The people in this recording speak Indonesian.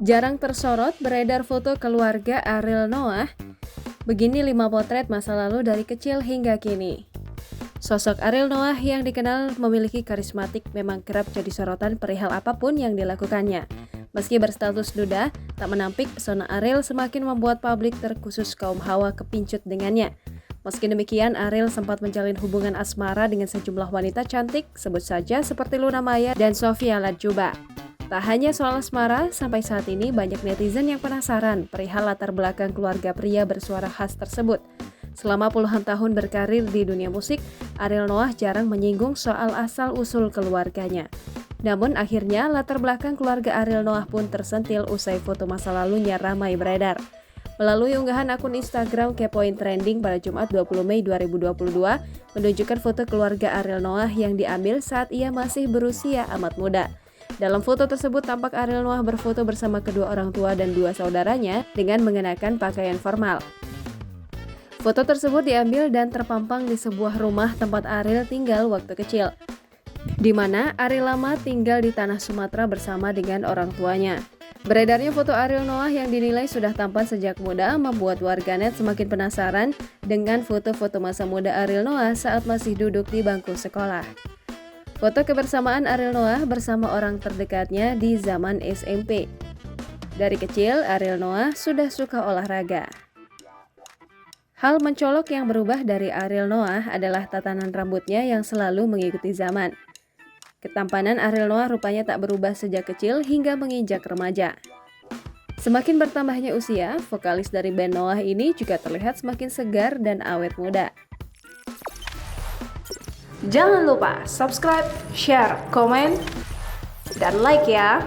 Jarang tersorot, beredar foto keluarga Ariel Noah. Begini 5 potret masa lalu dari kecil hingga kini. Sosok Ariel Noah yang dikenal memiliki karismatik memang kerap jadi sorotan perihal apapun yang dilakukannya. Meski berstatus duda, tak menampik pesona Ariel semakin membuat publik terkhusus kaum hawa kepincut dengannya. Meski demikian, Ariel sempat menjalin hubungan asmara dengan sejumlah wanita cantik, sebut saja seperti Luna Maya dan Sofia Latjuba. Tak hanya soal asmara, sampai saat ini banyak netizen yang penasaran perihal latar belakang keluarga pria bersuara khas tersebut. Selama puluhan tahun berkarir di dunia musik, Ariel Noah jarang menyinggung soal asal-usul keluarganya. Namun akhirnya latar belakang keluarga Ariel Noah pun tersentil usai foto masa lalunya ramai beredar. Melalui unggahan akun Instagram Kepoin Trending pada Jumat 20 Mei 2022, menunjukkan foto keluarga Ariel Noah yang diambil saat ia masih berusia amat muda. Dalam foto tersebut tampak Ariel Noah berfoto bersama kedua orang tua dan dua saudaranya dengan mengenakan pakaian formal. Foto tersebut diambil dan terpampang di sebuah rumah tempat Ariel tinggal waktu kecil, di mana Ariel lama tinggal di tanah Sumatera bersama dengan orang tuanya. Beredarnya foto Ariel Noah yang dinilai sudah tampan sejak muda membuat warganet semakin penasaran dengan foto-foto masa muda Ariel Noah saat masih duduk di bangku sekolah. Foto kebersamaan Ariel Noah bersama orang terdekatnya di zaman SMP. Dari kecil, Ariel Noah sudah suka olahraga. Hal mencolok yang berubah dari Ariel Noah adalah tatanan rambutnya yang selalu mengikuti zaman. Ketampanan Ariel Noah rupanya tak berubah sejak kecil hingga menginjak remaja. Semakin bertambahnya usia, vokalis dari band Noah ini juga terlihat semakin segar dan awet muda. Jangan lupa subscribe, share, komen, dan like ya!